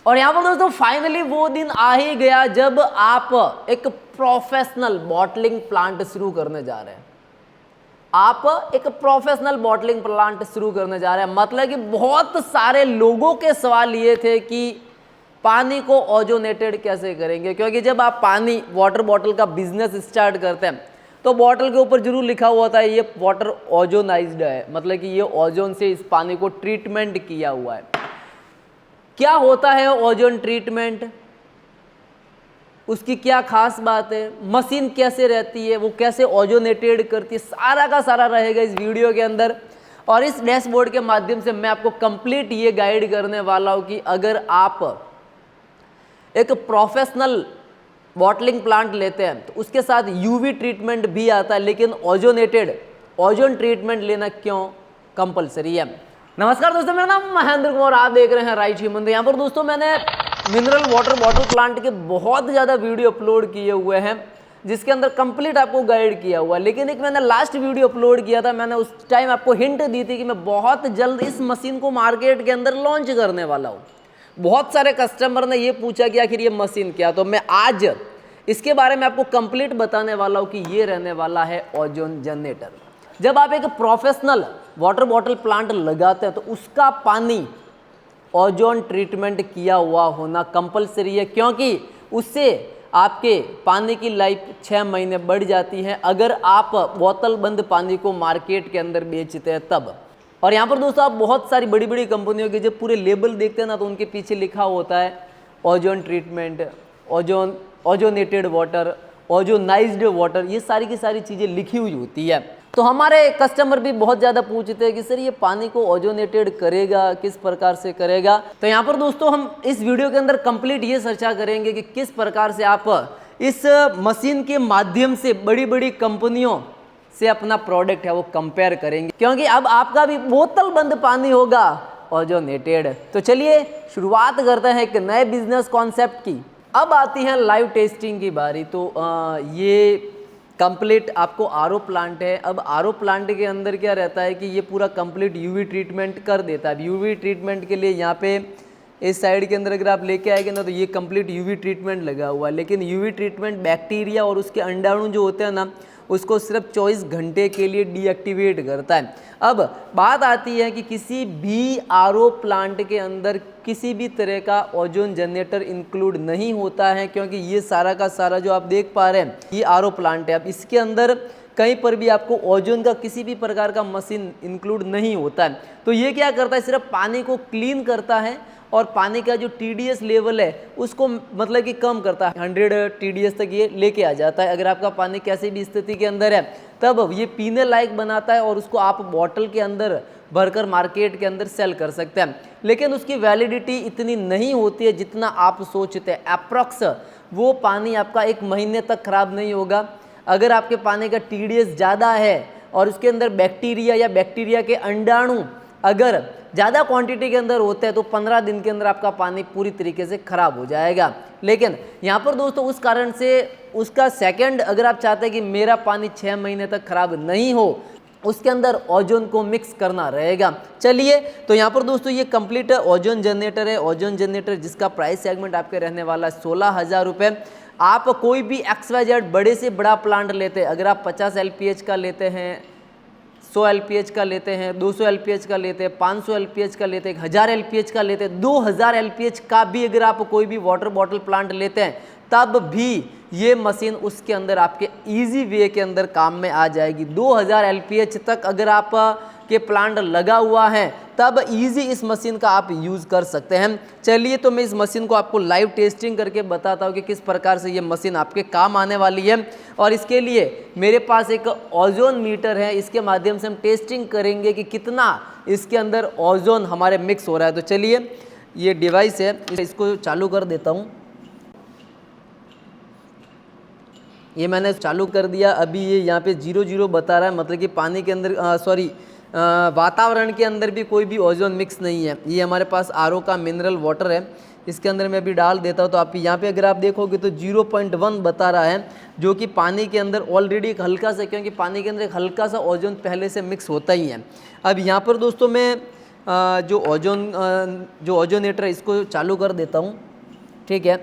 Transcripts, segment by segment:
और यहाँ पर दोस्तों फाइनली वो दिन आ ही गया जब आप एक प्रोफेशनल बॉटलिंग प्लांट शुरू करने जा रहे हैं। आप एक प्रोफेशनल बॉटलिंग प्लांट शुरू करने जा रहे हैं, मतलब कि बहुत सारे लोगों के सवाल ये थे कि पानी को ओजोनेटेड कैसे करेंगे, क्योंकि जब आप पानी वाटर बॉटल का बिजनेस स्टार्ट करते हैं तो बॉटल के ऊपर जरूर लिखा हुआ होता है ये वाटर ओजोनाइज्ड है, मतलब कि ये ओजोन से इस पानी को ट्रीटमेंट किया हुआ है। क्या होता है ओजोन ट्रीटमेंट, उसकी क्या खास बात है, मशीन कैसे रहती है, वो कैसे ओजोनेटेड करती है, सारा का सारा रहेगा इस वीडियो के अंदर। और इस डैशबोर्ड के माध्यम से मैं आपको कंप्लीट ये गाइड करने वाला हूँ कि अगर आप एक प्रोफेशनल बॉटलिंग प्लांट लेते हैं तो उसके साथ यूवी ट्रीटमेंट भी आता है, लेकिन ओजोनेटेड ओजोन ट्रीटमेंट लेना क्यों कंपलसरी है। नमस्कार दोस्तों, मेरा नाम महेंद्र कुमार, आप देख रहे हैं राइट ह्यूमन। यहाँ पर दोस्तों मैंने मिनरल वाटर बॉटल प्लांट के बहुत ज़्यादा वीडियो अपलोड किए हुए हैं जिसके अंदर कंप्लीट आपको गाइड किया हुआ है, लेकिन एक मैंने लास्ट वीडियो अपलोड किया था, मैंने उस टाइम आपको हिंट दी थी कि मैं बहुत जल्द इस मशीन को मार्केट के अंदर लॉन्च करने वाला हूँ। बहुत सारे कस्टमर ने ये पूछा कि आखिर ये मशीन क्या, तो मैं आज इसके बारे में आपको कंप्लीट बताने वाला हूँ कि ये रहने वाला है ओजोन जनरेटर। जब आप एक प्रोफेशनल वाटर बॉटल प्लांट लगाते हैं तो उसका पानी ओजोन ट्रीटमेंट किया हुआ होना कंपलसरी है, क्योंकि उससे आपके पानी की लाइफ 6 महीने बढ़ जाती है अगर आप बोतल बंद पानी को मार्केट के अंदर बेचते हैं तब। और यहाँ पर दोस्तों आप बहुत सारी बड़ी बड़ी कंपनियों के जब पूरे लेबल देखते हैं ना तो उनके पीछे लिखा होता है ozone treatment, ozonated water, ozonised water, ये सारी की सारी चीज़ें लिखी हुई होती है। तो हमारे कस्टमर भी बहुत ज़्यादा पूछते हैं कि सर ये पानी को ओजोनेटेड करेगा, किस प्रकार से करेगा। तो यहाँ पर दोस्तों हम इस वीडियो के अंदर कंप्लीट ये चर्चा करेंगे कि किस प्रकार से आप इस मशीन के माध्यम से बड़ी बड़ी कंपनियों से अपना प्रोडक्ट है वो कंपेयर करेंगे, क्योंकि अब आपका भी बोतल बंद पानी होगा ओजोनेटेड। तो चलिए शुरुआत करते हैं एक नए बिजनेस कॉन्सेप्ट की। अब आती है लाइव टेस्टिंग की बारी। तो ये कंप्लीट आपको आरओ प्लांट है। अब आरओ प्लांट के अंदर क्या रहता है कि ये पूरा कंप्लीट यूवी ट्रीटमेंट कर देता है। यूवी ट्रीटमेंट के लिए यहाँ पे इस साइड के अंदर अगर आप लेके आएंगे ना तो ये कंप्लीट यूवी ट्रीटमेंट लगा हुआ है, लेकिन यूवी ट्रीटमेंट बैक्टीरिया और उसके अंडाणु जो होते हैं ना उसको सिर्फ 24 घंटे के लिए डीएक्टिवेट करता है। अब बात आती है कि किसी भी आरओ प्लांट के अंदर किसी भी तरह का ओजोन जनरेटर इंक्लूड नहीं होता है, क्योंकि ये सारा का सारा जो आप देख पा रहे हैं ये आरओ प्लांट है। अब इसके अंदर कहीं पर भी आपको ओजोन का किसी भी प्रकार का मशीन इंक्लूड नहीं होता है। तो ये क्या करता है, सिर्फ पानी को क्लीन करता है और पानी का जो TDS लेवल है उसको मतलब कि कम करता है, 100 TDS तक ये लेके आ जाता है। अगर आपका पानी कैसी भी स्थिति के अंदर है तब ये पीने लायक बनाता है और उसको आप बॉटल के अंदर भरकर मार्केट के अंदर सेल कर सकते हैं, लेकिन उसकी वैलिडिटी इतनी नहीं होती है जितना आप सोचते हैं। अप्रॉक्स वो पानी आपका 1 महीने तक खराब नहीं होगा। अगर आपके पानी का TDS ज़्यादा है और उसके अंदर बैक्टीरिया या बैक्टीरिया के अंडाणु अगर ज़्यादा क्वांटिटी के अंदर होते हैं तो 15 दिन के अंदर आपका पानी पूरी तरीके से ख़राब हो जाएगा। लेकिन यहाँ पर दोस्तों उस कारण से उसका सेकंड, अगर आप चाहते हैं कि मेरा पानी 6 महीने तक ख़राब नहीं हो, उसके अंदर ओजोन को मिक्स करना रहेगा। चलिए तो यहाँ पर दोस्तों ये कंप्लीट ओजोन जनरेटर है। ओजोन जनरेटर जिसका प्राइस सेगमेंट आपके रहने वाला है 16,000 रुपये। आप कोई भी XYZ बड़े से बड़ा प्लांट लेते हैं, अगर आप 50 LPH का लेते हैं, 100 LPH का लेते हैं, 200 LPH का लेते हैं, 500 LPH का लेते हैं, 1000 LPH का लेते हैं, 2000 LPH का भी अगर आप कोई भी वाटर बॉटल प्लांट लेते हैं तब भी ये मशीन उसके अंदर आपके इजी वे के अंदर काम में आ जाएगी। 2000 LPH तक अगर आप के प्लांट लगा हुआ है तब इजी इस मशीन का आप यूज़ कर सकते हैं। चलिए तो मैं इस मशीन को आपको लाइव टेस्टिंग करके बताता हूँ कि किस प्रकार से ये मशीन आपके काम आने वाली है। और इसके लिए मेरे पास एक ओजोन मीटर है, इसके माध्यम से हम टेस्टिंग करेंगे कि कितना इसके अंदर ओजोन हमारे मिक्स हो रहा है। तो चलिए ये डिवाइस है, इसको चालू कर देता हूँ। ये मैंने चालू कर दिया। अभी ये यहाँ पे 0 बता रहा है, मतलब कि पानी के अंदर वातावरण के अंदर भी कोई भी ओजोन मिक्स नहीं है। ये हमारे पास आरओ का मिनरल वाटर है, इसके अंदर मैं अभी डाल देता हूँ। तो आप यहाँ पे अगर आप देखोगे तो 0.1 बता रहा है, जो कि पानी के अंदर ऑलरेडी एक हल्का सा, क्योंकि पानी के अंदर एक हल्का सा ओजोन पहले से मिक्स होता ही है। अब यहाँ पर दोस्तों मैं जो ओजोनेटर है इसको चालू कर देता हूँ। ठीक है,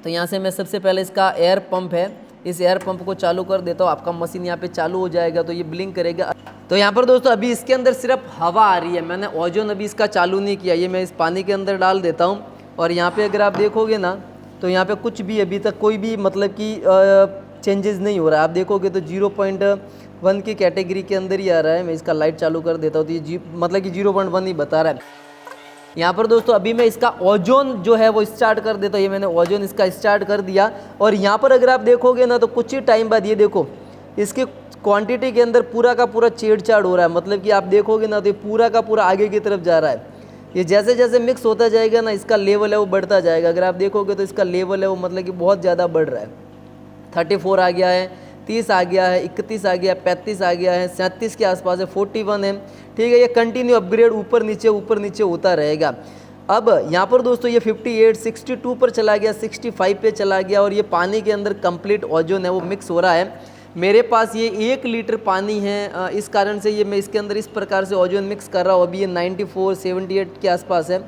तो यहाँ से मैं सबसे पहले इसका एयर पंप है, इस एयर पंप को चालू कर देता हूँ। आपका मशीन यहाँ पे चालू हो जाएगा तो ये ब्लिंक करेगा। तो यहाँ पर दोस्तों अभी इसके अंदर सिर्फ हवा आ रही है, मैंने ओजोन अभी इसका चालू नहीं किया। ये मैं इस पानी के अंदर डाल देता हूँ और यहाँ पे अगर आप देखोगे ना तो यहाँ पे कुछ भी अभी तक कोई भी मतलब कि चेंजेस नहीं हो रहा है। आप देखोगे तो 0.1 की कैटेगरी के अंदर ही आ रहा है। मैं इसका लाइट चालू कर देता हूँ तो ये मतलब कि 0.1 ही बता रहा है। यहाँ पर दोस्तों अभी मैं इसका ओजोन जो है वो स्टार्ट कर देता हूँ। ये मैंने ओजोन इसका स्टार्ट कर दिया और यहाँ पर अगर आप देखोगे ना तो कुछ ही टाइम बाद ये देखो इसके क्वांटिटी के अंदर पूरा का पूरा छेड़छाड़ हो रहा है। मतलब कि आप देखोगे ना तो ये पूरा का पूरा आगे की तरफ जा रहा है। ये जैसे जैसे मिक्स होता जाएगा ना इसका लेवल है वो बढ़ता जाएगा। अगर आप देखोगे तो इसका लेवल है वो मतलब कि बहुत ज़्यादा बढ़ रहा है। 34 आ गया है, 30 आ गया है, 31 आ गया है, 35 आ गया है, 37 के आसपास है, 41 है। ठीक है, ये कंटिन्यू अपग्रेड ऊपर नीचे होता रहेगा। अब यहाँ पर दोस्तों ये 58, 62 पर चला गया, 65 पे चला गया और ये पानी के अंदर कंप्लीट ओजोन है वो मिक्स हो रहा है। मेरे पास ये 1 लीटर पानी है, इस कारण से ये मैं इसके अंदर इस प्रकार से ओजोन मिक्स कर रहा हूँ। अभी ये 94, 78 के आसपास है।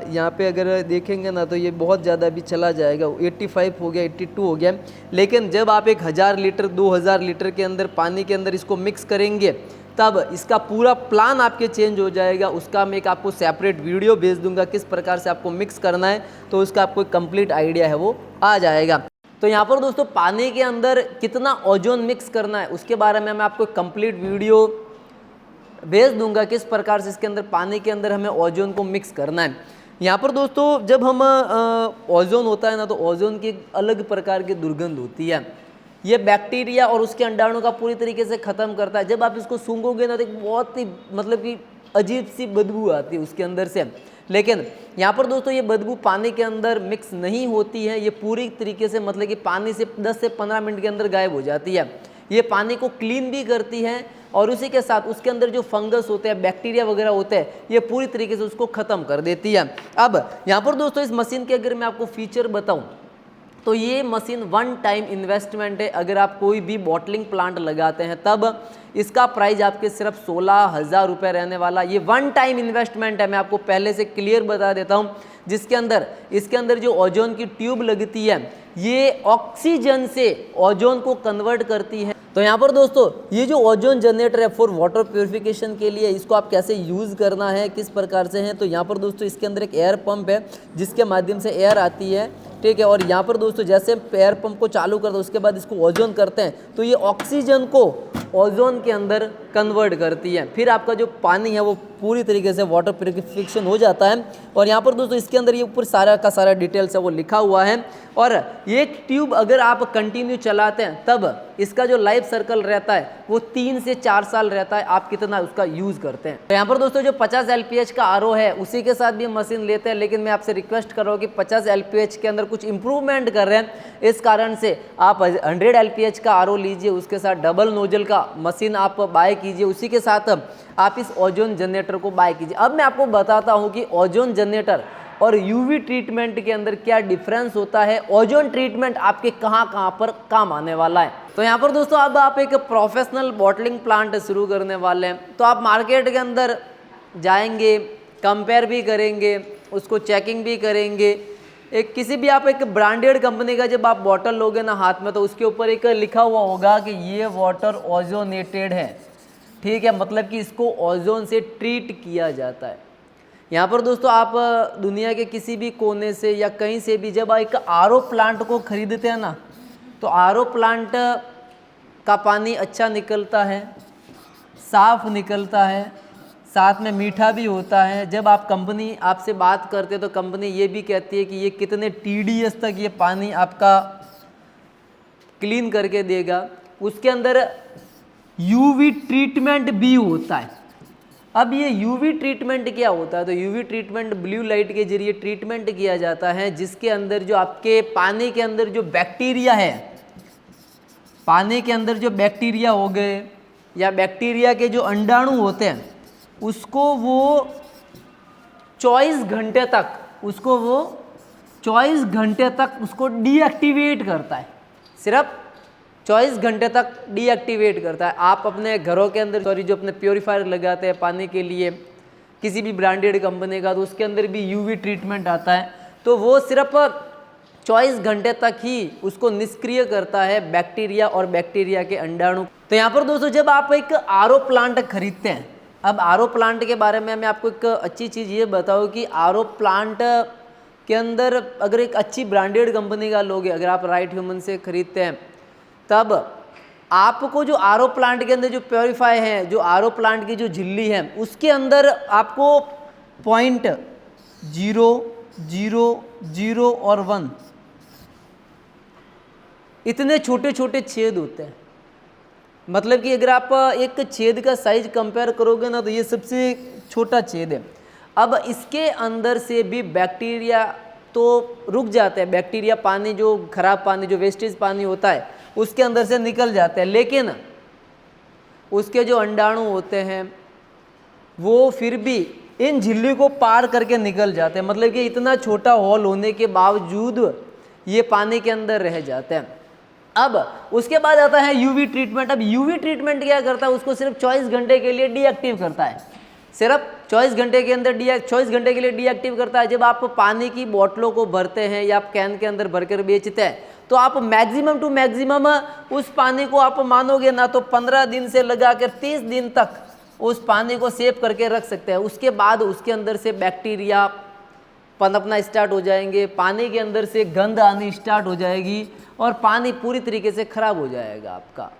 यहाँ पे अगर देखेंगे ना तो ये बहुत ज़्यादा अभी चला जाएगा, 85 हो गया, 82 हो गया। लेकिन जब आप 1000 लीटर 2000 लीटर के अंदर पानी के अंदर इसको मिक्स करेंगे तब इसका पूरा प्लान आपके चेंज हो जाएगा। उसका मैं एक आपको सेपरेट वीडियो भेज दूंगा किस प्रकार से आपको मिक्स करना है, तो उसका आपको कंप्लीट आइडिया है वो आ जाएगा। तो यहाँ पर दोस्तों पानी के अंदर कितना ओजोन मिक्स करना है उसके बारे में मैं आपको कंप्लीट वीडियो भेज दूंगा किस प्रकार से इसके अंदर पानी के अंदर हमें ओजोन को मिक्स करना है। यहाँ पर दोस्तों जब हम ओजोन होता है ना तो ओजोन की अलग प्रकार की दुर्गंध होती है। ये बैक्टीरिया और उसके अंडाणु का पूरी तरीके से ख़त्म करता है। जब आप इसको सूंघोगे ना तो एक बहुत ही मतलब कि अजीब सी बदबू आती है उसके अंदर से। लेकिन यहाँ पर दोस्तों ये बदबू पानी के अंदर मिक्स नहीं होती है, ये पूरी तरीके से मतलब कि पानी से 10 से 15 मिनट के अंदर गायब हो जाती है। ये पानी को क्लीन भी करती है और उसी के साथ उसके अंदर जो फंगस होते हैं, बैक्टीरिया वगैरह होते हैं, ये पूरी तरीके से उसको ख़त्म कर देती है। अब यहाँ पर दोस्तों इस मशीन के अगर मैं आपको फीचर बताऊँ तो ये मशीन 1 टाइम इन्वेस्टमेंट है। अगर आप कोई भी बॉटलिंग प्लांट लगाते हैं तब इसका प्राइस आपके सिर्फ 16,000 रुपये रहने वाला। ये 1 टाइम इन्वेस्टमेंट है, मैं आपको पहले से क्लियर बता देता हूँ। जिसके अंदर इसके अंदर जो ओजोन की ट्यूब लगती है ये ऑक्सीजन से ओजोन को कन्वर्ट करती है। तो यहाँ पर दोस्तों ये जो ओजोन जनरेटर है फॉर वाटर प्योरिफिकेशन के लिए, इसको आप कैसे यूज़ करना है किस प्रकार से है, तो यहाँ पर दोस्तों इसके अंदर एक एयर पंप है जिसके माध्यम से एयर आती है। ठीक है, और यहाँ पर दोस्तों जैसे एयर पंप को चालू कर दो उसके बाद इसको ओजोन करते हैं तो ये ऑक्सीजन को ओजोन के अंदर कन्वर्ट करती है। फिर आपका जो पानी है वो पूरी तरीके से वाटर प्यूरिफिकेशन हो जाता है। और यहाँ पर दोस्तों इसके अंदर ये ऊपर सारा का सारा डिटेल्स है वो लिखा हुआ है। और एक ट्यूब अगर आप कंटिन्यू चलाते हैं तब इसका जो लाइफ सर्कल रहता है वो 3 से 4 साल रहता है, आप कितना उसका यूज़ करते हैं। तो यहाँ पर दोस्तों जो 50 LPH का RO है उसी के साथ भी मशीन लेते हैं, लेकिन मैं आपसे रिक्वेस्ट कर रहा हूँ कि 50 LPH के अंदर कुछ इंप्रूवमेंट कर रहे हैं, इस कारण से आप 100 LPH का RO लीजिए, उसके साथ डबल नोजल का मशीन आप बाय कीजिए, उसी के साथ आप इस ओजोन जनरेटर को बाय कीजिए। अब मैं आपको बताता हूँ कि ओजोन जनरेटर और यूवी ट्रीटमेंट के अंदर क्या डिफरेंस होता है, ओजोन ट्रीटमेंट आपके कहाँ पर काम आने वाला है। तो यहाँ पर दोस्तों अब आप एक प्रोफेशनल बॉटलिंग प्लांट शुरू करने वाले हैं तो आप मार्केट के अंदर जाएंगे, कंपेयर भी करेंगे, उसको चेकिंग भी करेंगे। एक किसी भी आप एक ब्रांडेड कंपनी का जब आप बॉटल लोगे ना हाथ में तो उसके ऊपर एक लिखा हुआ होगा कि ये वाटर ओजोनेटेड है। ठीक है, मतलब कि इसको ओजोन से ट्रीट किया जाता है। यहाँ पर दोस्तों आप दुनिया के किसी भी कोने से या कहीं से भी जब एक RO प्लांट को खरीदते हैं ना तो RO प्लांट का पानी अच्छा निकलता है, साफ निकलता है, साथ में मीठा भी होता है। जब आप कंपनी आपसे बात करते तो कंपनी ये भी कहती है कि ये कितने TDS तक ये पानी आपका क्लीन करके देगा। उसके अंदर UV ट्रीटमेंट भी होता है। अब ये UV ट्रीटमेंट क्या होता है, तो UV ट्रीटमेंट ब्लू लाइट के जरिए ट्रीटमेंट किया जाता है जिसके अंदर जो आपके पानी के अंदर जो बैक्टीरिया है, पानी के अंदर जो बैक्टीरिया हो गए या बैक्टीरिया के जो अंडाणु होते हैं उसको वो 24 घंटे तक उसको डीएक्टिवेट करता है। सिर्फ 24 घंटे तक डीएक्टिवेट करता है। आप अपने घरों के अंदर जो अपने प्योरीफायर लगाते हैं पानी के लिए किसी भी ब्रांडेड कंपनी का, तो उसके अंदर भी यूवी ट्रीटमेंट आता है, तो वो सिर्फ 24 घंटे तक ही उसको निष्क्रिय करता है बैक्टीरिया और बैक्टीरिया के अंडाणु। तो यहाँ पर दोस्तों जब आप एक आरओ प्लांट खरीदते हैं, अब आरओ प्लांट के बारे में मैं आपको एक अच्छी चीज़ ये बताऊँ कि आरओ प्लांट के अंदर अगर एक अच्छी ब्रांडेड कंपनी का लोगे, अगर आप राइट ह्यूमन से खरीदते हैं, तब आपको जो आरओ प्लांट के अंदर जो प्योरीफाई है, जो आरओ प्लांट की जो झिल्ली है, उसके अंदर आपको 0.000 और 1 इतने छोटे छोटे छेद होते हैं। मतलब कि अगर आप एक छेद का साइज कंपेयर करोगे ना, तो ये सबसे छोटा छेद है। अब इसके अंदर से भी बैक्टीरिया तो रुक जाते हैं, बैक्टीरिया पानी, जो खराब पानी, जो वेस्टेज पानी होता है, उसके अंदर से निकल जाते हैं, लेकिन उसके जो अंडाणु होते हैं वो फिर भी इन झिल्ली को पार करके निकल जाते हैं। मतलब कि इतना छोटा हॉल होने के बावजूद ये पानी के अंदर रह जाते हैं। अब उसके बाद आता है यूवी ट्रीटमेंट। अब यूवी ट्रीटमेंट क्या करता है, उसको सिर्फ 24 घंटे के लिए डीएक्टिव करता है, सिर्फ 24 घंटे के अंदर 24 घंटे के लिए डीएक्टिव करता है। जब आप पानी की बोतलों को भरते हैं या आप कैन के अंदर भरकर बेचते हैं, तो आप मैक्सिमम टू मैक्सिमम उस पानी को आप मानोगे ना तो 15 दिन से लगाकर 30 दिन तक उस पानी को सेव करके रख सकते हैं। उसके बाद उसके अंदर से बैक्टीरिया पनपना स्टार्ट हो जाएंगे, पानी के अंदर से गंध आनी स्टार्ट हो जाएगी और पानी पूरी तरीके से खराब हो जाएगा आपका।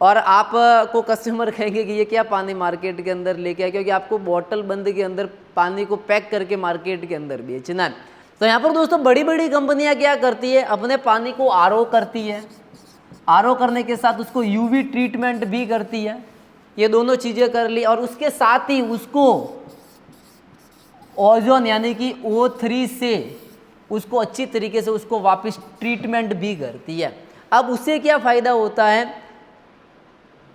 और आपको कस्टमर कहेंगे कि ये क्या पानी मार्केट के अंदर लेके आए, क्योंकि आपको बोतल बंद के अंदर पानी को पैक करके मार्केट के अंदर बेचना है। तो यहाँ पर दोस्तों बड़ी बड़ी कंपनियाँ क्या करती है, अपने पानी को आरओ करती है, आरओ करने के साथ उसको यूवी ट्रीटमेंट भी करती है। ये दोनों चीज़ें कर ली और उसके साथ ही उसको ओजोन यानी कि O3 से उसको अच्छी तरीके से उसको वापस ट्रीटमेंट भी करती है। अब उससे क्या फ़ायदा होता है,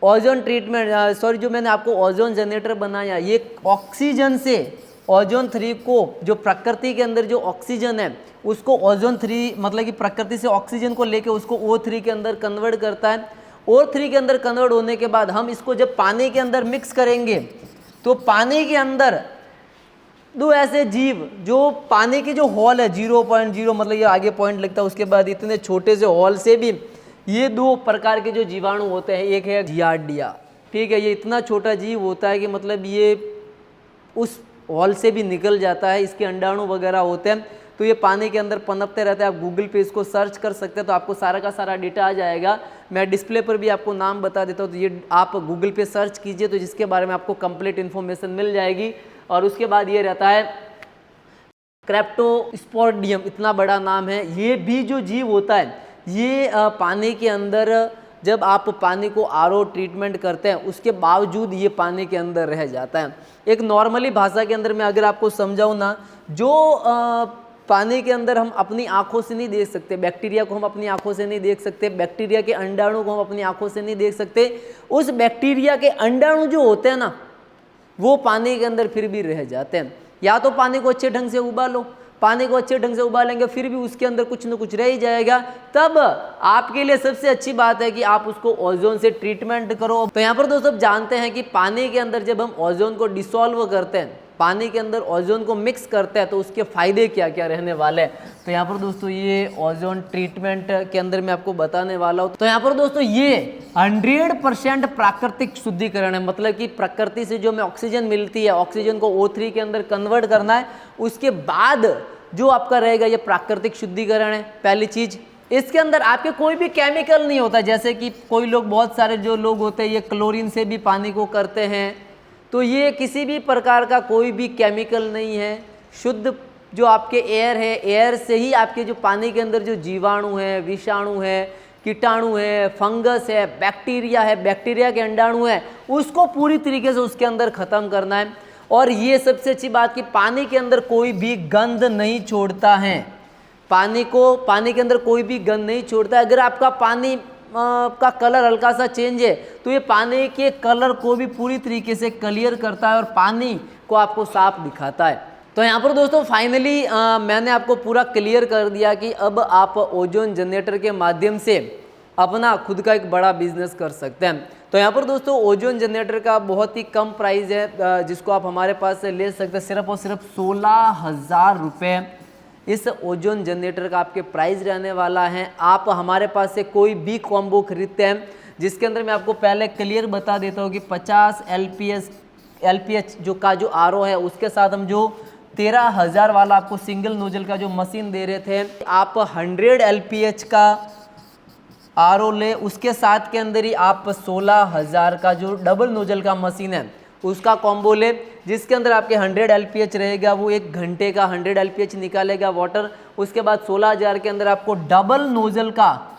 ओजोन ट्रीटमेंट, सॉरी, जो मैंने आपको ओजोन जनरेटर बनाया, ये ऑक्सीजन से ओजोन 3 को, जो प्रकृति के अंदर जो ऑक्सीजन है उसको ओजोन 3 मतलब कि प्रकृति से ऑक्सीजन को लेके उसको O3 के अंदर कन्वर्ट करता है। O3 के अंदर कन्वर्ट होने के बाद हम इसको जब पानी के अंदर मिक्स करेंगे, तो पानी के अंदर दो ऐसे जीव, जो पानी की जो हॉल है 0.0 मतलब ये आगे पॉइंट लगता है, उसके बाद इतने छोटे से हॉल से भी ये 2 प्रकार के जो जीवाणु होते हैं, एक है जियार्डिया, ठीक है, ये इतना छोटा जीव होता है कि मतलब ये उस हॉल से भी निकल जाता है, इसके अंडाणु वगैरह होते हैं, तो ये पानी के अंदर पनपते रहते हैं। आप गूगल पे इसको सर्च कर सकते हैं तो आपको सारा का सारा डेटा आ जाएगा। मैं डिस्प्ले पर भी आपको नाम बता देता हूँ, तो ये आप गूगल पे सर्च कीजिए तो जिसके बारे में आपको कंप्लीट इन्फॉर्मेशन मिल जाएगी। और उसके बाद ये रहता है क्रेप्टोस्पोडियम, इतना बड़ा नाम है। ये भी जो जीव होता है, ये पानी के अंदर जब आप पानी को आरओ ट्रीटमेंट करते हैं उसके बावजूद ये पानी के अंदर रह जाता है। एक नॉर्मली भाषा के अंदर मैं अगर आपको समझाऊँ ना, जो पानी के अंदर हम अपनी आंखों से नहीं देख सकते, बैक्टीरिया को हम अपनी आंखों से नहीं देख सकते, बैक्टीरिया के अंडाणु को हम अपनी आंखों से नहीं देख सकते, उस बैक्टीरिया के अंडाणु जो होते हैं ना, वो पानी के अंदर फिर भी रह जाते हैं। या तो पानी को अच्छे ढंग से उबालो, पानी को अच्छे ढंग से उबालेंगे फिर भी उसके अंदर कुछ न कुछ रह ही जाएगा। तब आपके लिए सबसे अच्छी बात है कि आप उसको ओजोन से ट्रीटमेंट करो। तो यहाँ पर दोस्तों जानते हैं कि पानी के अंदर जब हम ओजोन को डिसॉल्व करते हैं, पानी के अंदर ओजोन को मिक्स करते हैं, तो उसके फायदे क्या क्या रहने वाले हैं। तो यहाँ पर दोस्तों ये ओजोन ट्रीटमेंट के अंदर मैं आपको बताने वाला हूँ। तो यहाँ पर दोस्तों ये 100% प्राकृतिक शुद्धिकरण है, मतलब कि प्रकृति से जो हमें ऑक्सीजन मिलती है, ऑक्सीजन को O3 के अंदर कन्वर्ट करना है, उसके बाद जो आपका रहेगा ये प्राकृतिक शुद्धिकरण है। पहली चीज, इसके अंदर आपके कोई भी केमिकल नहीं होता। जैसे कि कोई लोग, बहुत सारे जो लोग होते हैं, ये क्लोरीन से भी पानी को करते हैं, तो ये किसी भी प्रकार का कोई भी केमिकल नहीं है। शुद्ध जो आपके एयर है, एयर से ही आपके जो पानी के अंदर जो जीवाणु है, विषाणु है, कीटाणु है, फंगस है, बैक्टीरिया है, बैक्टीरिया के अंडाणु है, उसको पूरी तरीके से उसके अंदर ख़त्म करना है। और ये सबसे अच्छी बात कि पानी के अंदर कोई भी गंध नहीं छोड़ता है, पानी के अंदर कोई भी गंध नहीं छोड़ता है। अगर आपका पानी का कलर हल्का सा चेंज है तो ये पानी के कलर को भी पूरी तरीके से क्लियर करता है और पानी को आपको साफ दिखाता है। तो यहाँ पर दोस्तों फाइनली मैंने आपको पूरा क्लियर कर दिया कि अब आप ओजोन जनरेटर के माध्यम से अपना खुद का एक बड़ा बिजनेस कर सकते हैं। तो यहाँ पर दोस्तों ओजोन जनरेटर का बहुत ही कम प्राइस है, जिसको आप हमारे पास से ले सकते हैं सिर्फ और सिर्फ 16,000 रुपये। इस ओजोन जनरेटर का आपके प्राइस रहने वाला है। आप हमारे पास से कोई भी कॉम्बो खरीदते हैं जिसके अंदर मैं आपको पहले क्लियर बता देता हूँ कि 50 LPH जो RO है उसके साथ हम जो 13,000 वाला आपको सिंगल नोजल का जो मशीन दे रहे थे, आप 100 LPH का RO ले, उसके साथ के अंदर ही आप 16,000 का जो डबल नोजल का मशीन है उसका कॉम्बो ले, जिसके अंदर आपके 100 LPH रहेगा, वो 1 घंटे का 100 LPH निकालेगा वाटर। उसके बाद 16,000 के अंदर आपको डबल नोजल का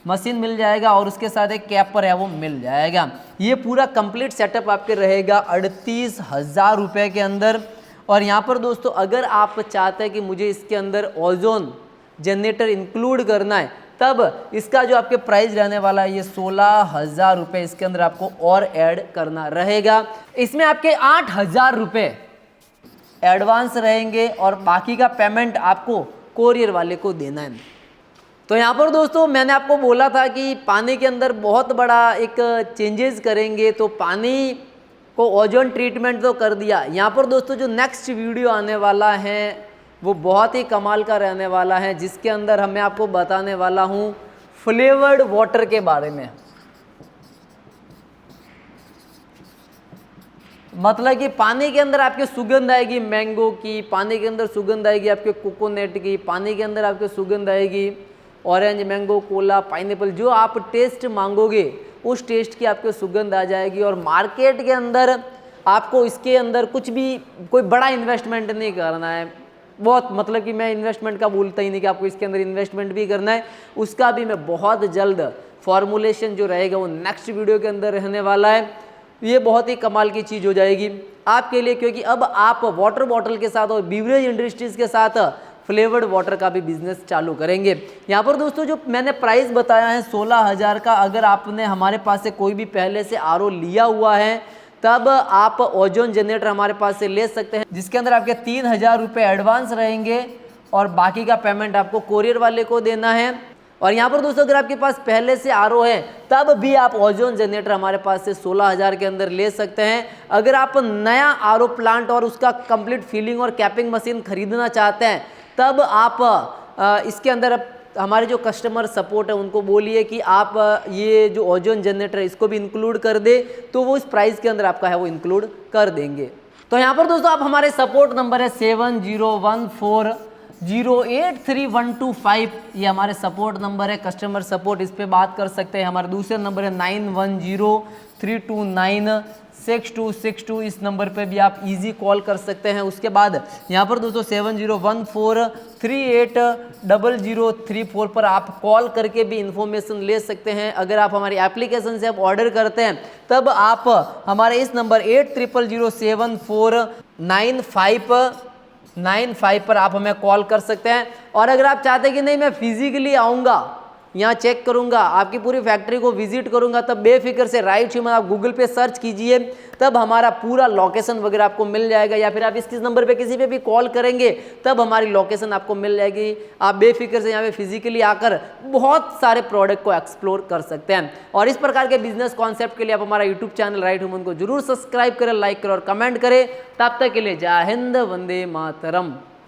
मशीन मिल जाएगा और उसके साथ एक कैपर है वो मिल जाएगा। ये पूरा कंप्लीट सेटअप आपके रहेगा 38,000 रुपये के अंदर। और यहाँ पर दोस्तों अगर आप चाहते हैं कि मुझे इसके अंदर ओजोन जनरेटर इंक्लूड करना है, तब इसका जो आपके प्राइस रहने वाला है ये 16,000 रुपये इसके अंदर आपको और ऐड करना रहेगा। इसमें आपके 8,000 रुपये एडवांस रहेंगे और बाकी का पेमेंट आपको कोरियर वाले को देना है। तो यहाँ पर दोस्तों मैंने आपको बोला था कि पानी के अंदर बहुत बड़ा एक चेंजेस करेंगे, तो पानी को ओजोन ट्रीटमेंट तो कर दिया। यहाँ पर दोस्तों जो नेक्स्ट वीडियो आने वाला है वो बहुत ही कमाल का रहने वाला है, जिसके अंदर मैं आपको बताने वाला हूँ फ्लेवर्ड वाटर के बारे में। मतलब कि पानी के अंदर आपके सुगंध आएगी मैंगो की, पानी के अंदर सुगंध आएगी आपके कोकोनट की, पानी के अंदर आपके सुगंध आएगी ऑरेंज, मैंगो, कोला, पाइनएप्पल, जो आप टेस्ट मांगोगे उस टेस्ट की आपको सुगंध आ जाएगी। और मार्केट के अंदर आपको इसके अंदर कुछ भी कोई बड़ा इन्वेस्टमेंट नहीं करना है। बहुत मतलब कि मैं इन्वेस्टमेंट का बोलता ही नहीं कि आपको इसके अंदर इन्वेस्टमेंट भी करना है, उसका भी मैं बहुत जल्द फॉर्मुलेशन जो रहेगा वो नेक्स्ट वीडियो के अंदर रहने वाला है। ये बहुत ही कमाल की चीज़ हो जाएगी आपके लिए, क्योंकि अब आप वाटर बॉटल के साथ और बीवरेज इंडस्ट्रीज़ के साथ फ्लेवर्ड वाटर का भी बिजनेस चालू करेंगे। यहाँ पर दोस्तों जो मैंने प्राइस बताया है 16,000 का, अगर आपने हमारे पास से कोई भी पहले से RO लिया हुआ है तब आप ओजोन जनरेटर हमारे पास से ले सकते हैं, जिसके अंदर आपके 3,000 रुपये एडवांस रहेंगे और बाकी का पेमेंट आपको कोरियर वाले को देना है। और यहाँ पर दोस्तों अगर आपके पास पहले से RO है तब भी आप ओजोन जनरेटर हमारे पास से 16,000 के अंदर ले सकते हैं। अगर आप नया RO प्लांट और उसका कंप्लीट फिलिंग और कैपिंग मशीन खरीदना चाहते हैं तब आप इसके अंदर हमारे जो कस्टमर सपोर्ट है उनको बोलिए कि आप ये जो ओजोन जनरेटर है इसको भी इंक्लूड कर दे, तो वो इस प्राइस के अंदर आपका है वो इंक्लूड कर देंगे। तो यहाँ पर दोस्तों आप हमारे सपोर्ट नंबर है 7014083125, ये हमारे सपोर्ट नंबर है, कस्टमर सपोर्ट, इस पे बात कर सकते हैं। हमारे दूसरे नंबर है 9103296262, इस नंबर पे भी आप इजी कॉल कर सकते हैं। उसके बाद यहाँ पर दोस्तों 7014380034 पर आप कॉल करके भी इंफॉर्मेशन ले सकते हैं। अगर आप हमारी एप्लीकेशन से आप ऑर्डर करते हैं तब आप हमारे इस नंबर 8300749595 पर आप हमें कॉल कर सकते हैं। और अगर आप चाहते हैं कि नहीं मैं फिजिकली आऊँगा, यहाँ चेक करूँगा, आपकी पूरी फैक्ट्री को विजिट करूँगा, तब बेफिक्र से राइट ह्यूमन आप गूगल पे सर्च कीजिए, तब हमारा पूरा लोकेशन वगैरह आपको मिल जाएगा। या फिर आप इस नंबर पे किसी पे भी कॉल करेंगे तब हमारी लोकेशन आपको मिल जाएगी। आप बेफिक्र से यहाँ पे फिजिकली आकर बहुत सारे प्रोडक्ट को एक्सप्लोर कर सकते हैं। और इस प्रकार के बिजनेस कॉन्सेप्ट के लिए आप हमारा यूट्यूब चैनल राइट ह्यूमन को जरूर सब्सक्राइब करें, लाइक करें और कमेंट करें। तब तक के लिए जय हिंद, वंदे मातरम।